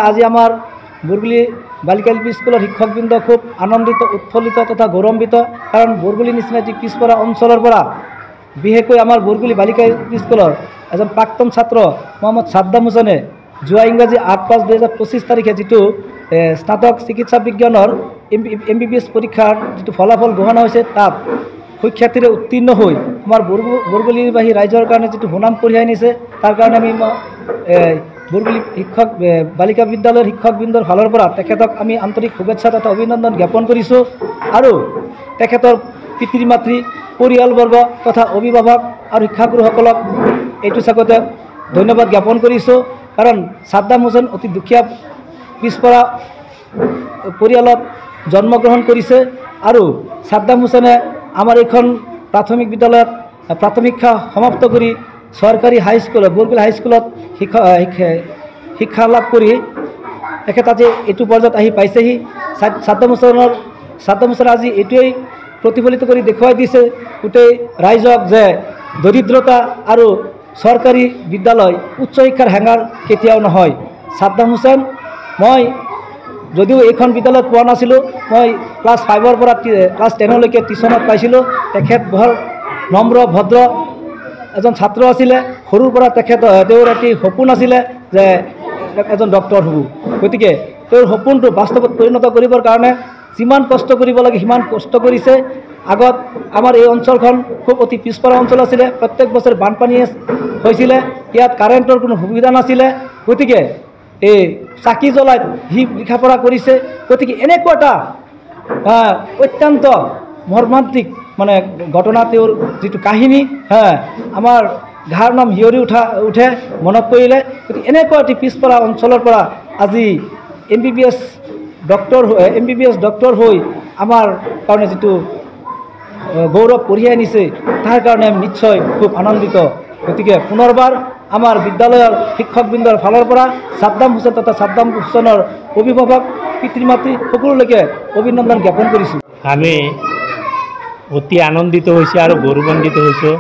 আজি আমাৰ বৰগুলি বালিকা এলপি স্কুলেৰ শিক্ষকবৃন্দ খুব আনন্দিত উৎফুল্লিত তথা গৌৰৱান্বিত। কাৰণ বৰগুলি নিচিনা এটি পিছপৰা অঞ্চলৰ পৰা বিশেষকৈ আমাৰ বৰগুলি বালিকা এলপি স্কুলৰ এজন প্ৰাক্তন ছাত্ৰ মোহাম্মদ সাদ্দাম হুছেইনে যোৱা ইংৰাজী 8/5/2025 তাৰিখে যিটো স্নাতক চিকিৎসা বিজ্ঞানৰ MBBS পৰীক্ষাৰ যিটো ফলাফল ঘোষণা হৈছে তাত সুখ্যাতিৰে উত্তীৰ্ণ হৈ আমাৰ বৰগুলিবাসী ৰাইজৰ কাৰণে যিটো সুনাম কঢ়িয়াই আনিছে তাৰ কাৰণে আমি বৰগুলি শিক্ষক বালিকা বিদ্যালয়ৰ শিক্ষকবৃন্দৰ ফালৰ পৰা তেখেতক আমি আন্তৰিক শুভেচ্ছা তথা অভিনন্দন জ্ঞাপন কৰিছোঁ। আৰু তেখেতৰ পিতৃ মাতৃ পৰিয়ালবৰ্গ তথা অভিভাৱক আৰু শিক্ষাগুৰুসকলক এইটো চাগতে ধন্যবাদ জ্ঞাপন কৰিছোঁ। কাৰণ সাদ্দাম হুছেইন অতি দুখীয়া পিছপৰা পৰিয়ালত জন্মগ্ৰহণ কৰিছে আৰু সাদ্দাম হুছেইনে আমাৰ এইখন প্ৰাথমিক বিদ্যালয়ত প্ৰাথমিক শিক্ষা সমাপ্ত কৰি চৰকাৰী হাইস্কুল বৰগুলি হাইস্কুলত শিক্ষা লাভ কৰি তেখেত আজি এইটো পৰ্যায়ত আহি পাইছেহি। সাদ্দাম হুছেইনে আজি এইটোৱেই প্ৰতিফলিত কৰি দেখুৱাই দিছে গোটেই ৰাইজক যে দৰিদ্ৰতা আৰু চৰকাৰী বিদ্যালয় উচ্চ শিক্ষাৰ হেঙাৰ কেতিয়াও নহয়। সাদ্দাম হুছেইন মই যদিও এইখন বিদ্যালয়ত পোৱা নাছিলোঁ, মই ক্লাছ 5ৰ পৰা ক্লাছ 10লৈকে টিউশ্যনত পাইছিলোঁ। তেখেত বৰ নম্ৰ ভদ্ৰ এজন ছাত্ৰ আছিলে। সৰুৰ পৰা তেওঁৰ এটি সপোন আছিলে যে এজন ডক্টৰ হ'ব। গতিকে তেওঁৰ সপোনটো বাস্তৱত পৰিণত কৰিবৰ কাৰণে যিমান কষ্ট কৰিব লাগে সিমান কষ্ট কৰিছে। আগত আমাৰ এই অঞ্চলখন খুব অতি পিছপৰা অঞ্চল আছিলে, প্ৰত্যেক বছৰে বানপানী হৈছিলে, ইয়াত কাৰেণ্টৰ কোনো সুবিধা নাছিলে। গতিকে এই চাকি জ্বলাই সি লিখা পঢ়া কৰিছে। গতিকে এনেকুৱা এটা অত্যন্ত মৰ্মান্তিক ঘটনা তেওঁৰ যিটো কাহিনী আমাৰ ঘাৰ নাম হিয়ৰি উঠে মনত পৰিলে। গতিকে এনেকুৱা এটি পিছপৰা অঞ্চলৰ পৰা আজি MBBS ডক্টৰ হৈ আমাৰ কাৰণে যিটো গৌৰৱ কঢ়িয়াই আনিছে তাৰ কাৰণে আমি নিশ্চয় খুব আনন্দিত। গতিকে পুনৰবাৰ আমাৰ বিদ্যালয়ৰ শিক্ষকবৃন্দৰ ফালৰ পৰা সাদ্দাম হুছেইন তথা সাদ্দাম হুছেইনৰ অভিভাৱক পিতৃ মাতৃ সকলোলৈকে অভিনন্দন জ্ঞাপন কৰিছোঁ। আমি অতি আনন্দিত হৈছোঁ আৰু গৌৰৱান্বিত হৈছোঁ।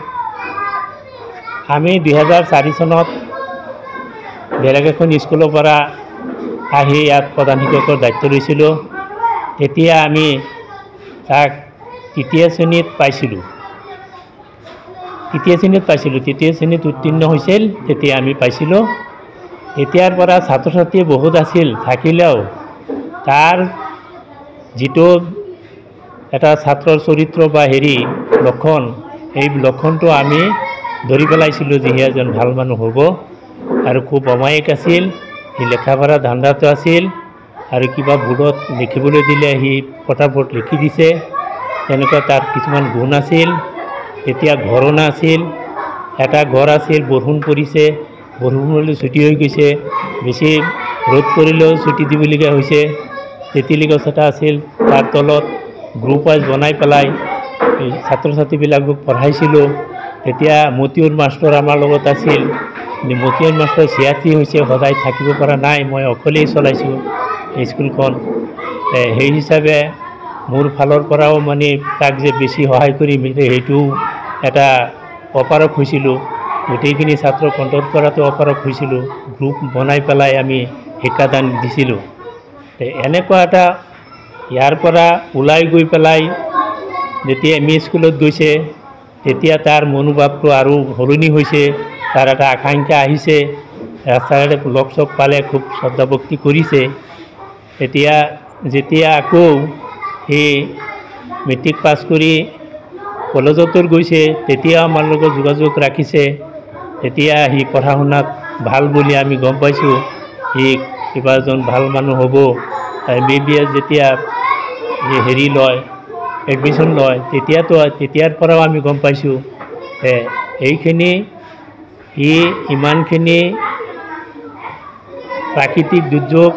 আমি 2004 চনত বেলেগ এখন স্কুলৰ পৰা আহি ইয়াত প্ৰধান শিক্ষকৰ দায়িত্ব লৈছিলোঁ। তেতিয়া আমি তাক তৃতীয় শ্ৰেণীত পাইছিলোঁ। তৃতীয় শ্ৰেণীত উত্তীৰ্ণ হৈছিল তেতিয়া আমি পাইছিলোঁ। তেতিয়াৰ পৰা ছাত্ৰ ছাত্ৰী বহুত আছিল, থাকিলেও তাৰ যিটো এটা ছাত্ৰৰ চৰিত্ৰ বা লক্ষণ, এই লক্ষণটো আমি ধৰি পেলাইছিলোঁ যে সি এজন ভাল মানুহ হ'ব। আৰু খুব অমায়িক আছিল, সি লেখা পঢ়া ধান্দাটো আছিল আৰু কিবা বোৰ্ডত লিখিবলৈ দিলে সি ফটাফট লিখি দিছে। তেনেকুৱা তাৰ কিছুমান গুণ আছিল। তেতিয়া ঘৰো নাছিল, এটা ঘৰ আছিল, বৰষুণ পৰিছে, বৰষুণ পৰিলে ছুটি হৈ গৈছে, বেছি ৰ'দ পৰিলেও ছুটি দিবলগীয়া হৈছে। তেতেলী গছ এটা আছিল, তাৰ তলত গ্ৰুপ ৱাইজ বনাই পেলাই এই ছাত্ৰ ছাত্ৰীবিলাকক পঢ়াইছিলোঁ। তেতিয়া মতিউৰ মাষ্টৰ আমাৰ লগত আছিল। মতিউৰ মাষ্টৰ ছিয়াতি হৈছে, সদায় থাকিব পৰা নাই, মই অকলেই চলাইছোঁ এই স্কুলখন। সেই হিচাপে মোৰ ফালৰ পৰাও তাক যে বেছি সহায় কৰি সেইটোও এটা অপাৰক হৈছিলোঁ। গোটেইখিনি ছাত্ৰ কণ্ট্ৰল কৰাটো অপাৰক হৈছিলোঁ। গ্ৰুপ বনাই পেলাই আমি শিক্ষাদান দিছিলোঁ। এনেকুৱা এটা ইয়াৰ পৰা ওলাই গৈ পেলাই যেতিয়া ME স্কুলত গৈছে তেতিয়া তাৰ মনোভাৱটো আৰু সলনি হৈছে। তাৰ এটা আকাংক্ষা আহিছে, ৰাস্তাৰে লগ চগ পালে খুব শ্ৰদ্ধা ভক্তি কৰিছে। যেতিয়া আকৌ সি মেট্ৰিক পাছ কৰি কলেজতো গৈছে তেতিয়া আমাৰ লগত যোগাযোগ ৰাখিছে। তেতিয়া সি পঢ়া শুনাত ভাল বুলি আমি গম পাইছোঁ, সি কিবা এজন ভাল মানুহ হ'ব। MBBS যেতিয়া লয়, এডমিশ্যন লয়, তেতিয়াৰ পৰাও আমি গম পাইছোঁ এইখিনি সি ইমানখিনি প্ৰাকৃতিক দুৰ্যোগ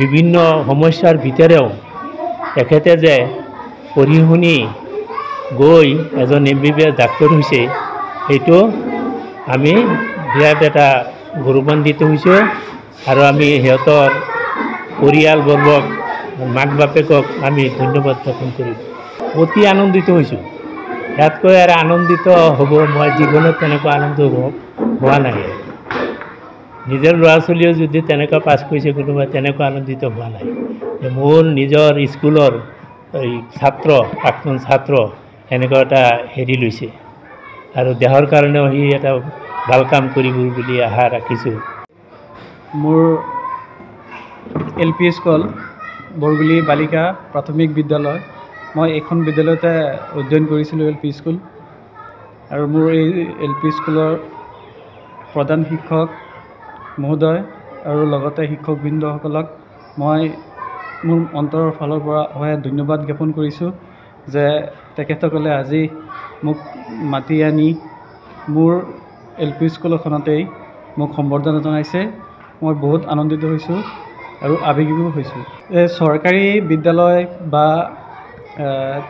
বিভিন্ন সমস্যাৰ ভিতৰেও তেখেতে যে পঢ়ি শুনি গৈ এজন MBBS ডাক্তৰ হৈছে, সেইটো আমি বিৰাট এটা গৌৰৱান্বিত হৈছোঁ। আৰু আমি সিহঁতৰ পৰিয়ালবৰ্গক, মাক বাপেকক আমি ধন্যবাদ জ্ঞাপন কৰিছোঁ। অতি আনন্দিত হৈছোঁ। ইয়াতকৈ আৰু আনন্দিত হ'ব মই জীৱনত তেনেকুৱা আনন্দ হোৱা নাই। নিজৰ ল'ৰা ছোৱালীও যদি তেনেকুৱা পাছ কৰিছে কোনোবা তেনেকুৱা আনন্দিত হোৱা নাই যে মোৰ নিজৰ স্কুলৰ এই ছাত্ৰ প্ৰাক্তন ছাত্ৰ এনেকুৱা এটা হেৰি লৈছে আৰু দেশৰ কাৰণেও সি এটা ভাল কাম কৰিব বুলি আশা ৰাখিছোঁ। মোৰ LP স্কুল বৰগুলি বালিকা প্ৰাথমিক বিদ্যালয়, মই এইখন বিদ্যালয়তে অধ্যয়ন কৰিছিলোঁ LP স্কুল। আৰু মোৰ এই LP স্কুলৰ প্ৰধান শিক্ষক মহোদয় আৰু লগতে শিক্ষকবৃন্দসকলক মই মোৰ অন্তৰৰ ফালৰ পৰা ধন্যবাদ জ্ঞাপন কৰিছোঁ যে তেখেতসকলে আজি মোক মাতি আনি মোৰ LP স্কুলখনতেই মোক সম্বৰ্ধনা জনাইছে। মই বহুত আনন্দিত হৈছোঁ আৰু আৱেগিকো হৈছোঁ। চৰকাৰী বিদ্যালয় বা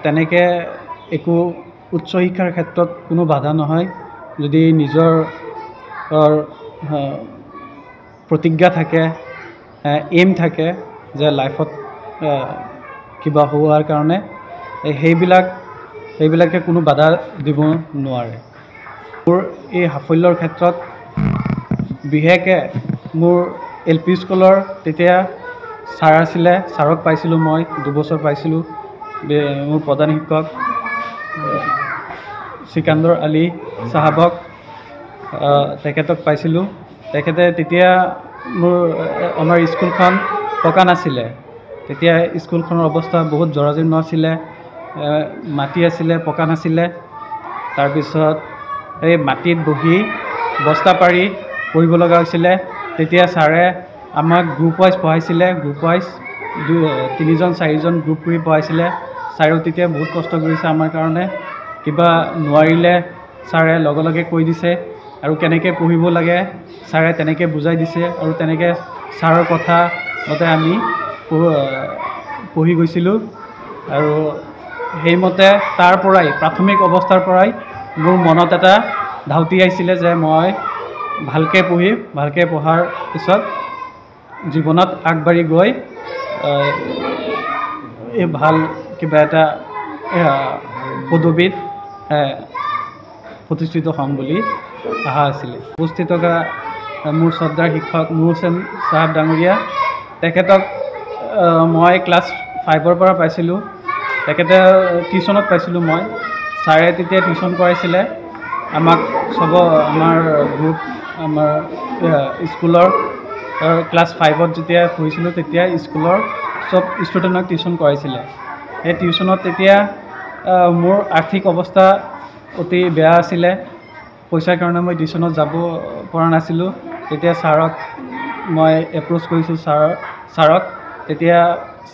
তেনেকৈ একো উচ্চ শিক্ষাৰ ক্ষেত্ৰত কোনো বাধা নহয় যদি নিজৰ প্ৰতিজ্ঞা থাকে, এইম থাকে যে লাইফত কিবা হোৱাৰ কাৰণে সেইবিলাকে কোনো বাধা দিব নোৱাৰে। মোৰ এই সাফল্যৰ ক্ষেত্ৰত বিশেষকৈ মোৰ LP স্কুলৰ তেতিয়া ছাৰ আছিলে, ছাৰক পাইছিলোঁ, মই 2 বছৰ পাইছিলোঁ। মোৰ প্ৰধান শিক্ষক চিকান্দৰ আলী চাহাবক, তেখেতক পাইছিলোঁ। তেখেতে তেতিয়া আমাৰ স্কুলখন পকা নাছিলে, তেতিয়া স্কুলখনৰ অৱস্থা বহুত জৰাজীৰ্ণ আছিলে, মাটি আছিলে, পকা নাছিলে। তাৰপিছত এই মাটিত বহি বস্তা পাৰি পঢ়িব লগা হৈছিলে। তেতিয়া ছাৰে আমাক গ্ৰুপ ৱাইজ পঢ়াইছিলে, গ্ৰুপ ৱাইজ 3জন 4জন গ্ৰুপ কৰি পঢ়াইছিলে। ছাৰেও তেতিয়া বহুত কষ্ট কৰিছে আমাৰ কাৰণে। কিবা নোৱাৰিলে ছাৰে লগে লগে কৈ দিছে আৰু কেনেকৈ পঢ়িব লাগে ছাৰে তেনেকৈ বুজাই দিছে আৰু তেনেকৈ ছাৰৰ কথা মতে আমি পঢ়ি গৈছিলোঁ। আৰু সেইমতে তাৰ পৰাই প্ৰাথমিক অৱস্থাৰ পৰাই মোৰ মনত এটা ধাউতি আহিছিলে যে মই ভালকৈ পঢ়িম, ভালকৈ পঢ়াৰ পিছত জীৱনত আগবাঢ়ি গৈ এই ভাল কিবা এটা পদবীত প্ৰতিষ্ঠিত হ'ম বুলি আশা আছিলে। উপস্থিত থকা মোৰ শ্ৰদ্ধাৰ শিক্ষক নুৰ হুছেইন চাহাব ডাঙৰীয়া, তেখেতক মই ক্লাছ 5ৰ পৰা পাইছিলোঁ। তেখেতে টিউশ্যনত পাইছিলোঁ মই। ছাৰে তেতিয়া টিউশ্যন কৰাইছিলে আমাক আমাৰ গ্ৰুপ আমাৰ স্কুলৰ ক্লাছ 5ত যেতিয়া পঢ়িছিলোঁ তেতিয়া স্কুলৰ চব ষ্টুডেণ্টক টিউশ্যন কৰাইছিলে। সেই টিউশ্যনত তেতিয়া মোৰ আৰ্থিক অৱস্থা অতি বেয়া আছিলে, পইচাৰ কাৰণে মই টিউশ্যনত যাব পৰা নাছিলোঁ। তেতিয়া ছাৰক মই এপ্ৰ'চ কৰিছোঁ ছাৰক। তেতিয়া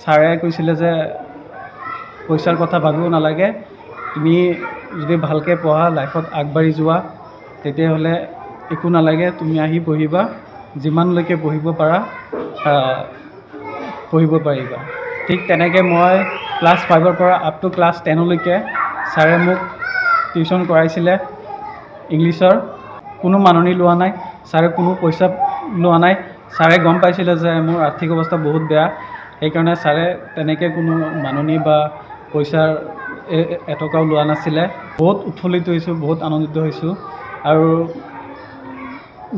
ছাৰে কৈছিলে যে পইচাৰ কথা ভাবিব নালাগে, তুমি যদি ভালকৈ পঢ়া, লাইফত আগবাঢ়ি যোৱা, তেতিয়াহ'লে একো নালাগে, তুমি আহি পঢ়িবা, যিমানলৈকে পঢ়িব পাৰা পঢ়িব পাৰিবা। ঠিক তেনেকৈ মই ক্লাছ 5ৰ পৰা আপ টু ক্লাছ 10লৈকে ছাৰে মোক টিউশ্যন কৰাইছিলে ইংলিছৰ। কোনো মাননি লোৱা নাই, ছাৰে কোনো পইচা লোৱা নাই। ছাৰে গম পাইছিলে যে মোৰ আৰ্থিক অৱস্থা বহুত বেয়া, সেইকাৰণে ছাৰে তেনেকৈ কোনো মাননি বা পইচাৰ এটকাও লোৱা নাছিলে। বহুত উৎফুল্লিত হৈছোঁ, বহুত আনন্দিত হৈছোঁ। আৰু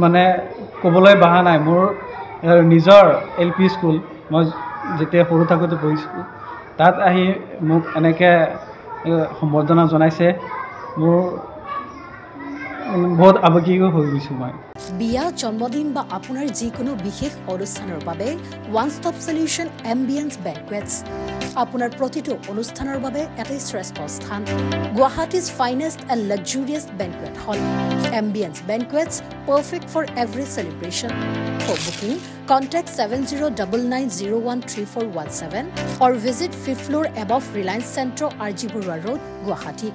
মানে ক'বলৈ বাহা নাই, মোৰ নিজৰ LP স্কুল মই যেতিয়া সৰু থাকোঁতে পঢ়িছিলোঁ, তাত আহি মোক এনেকৈ সম্বৰ্ধনা জনাইছে। মোৰ বহুত আৱেগিক হৈ গৈছোঁ মই। বিয়া, জন্মদিন বা আপোনাৰ যিকোনো বিশেষ অনুষ্ঠানৰ বাবে one stop solution Ambience banquets আপোনাৰ প্ৰতিটো অনুষ্ঠানৰ বাবে এটাই শ্ৰেষ্ঠ স্থান। Guwahati's finest and luxurious banquet hall. Ambience banquets, perfect for every celebration. For booking, contact 7099013417 or visit 5th floor above Reliance Centro, RG Burwa Road, Guwahati.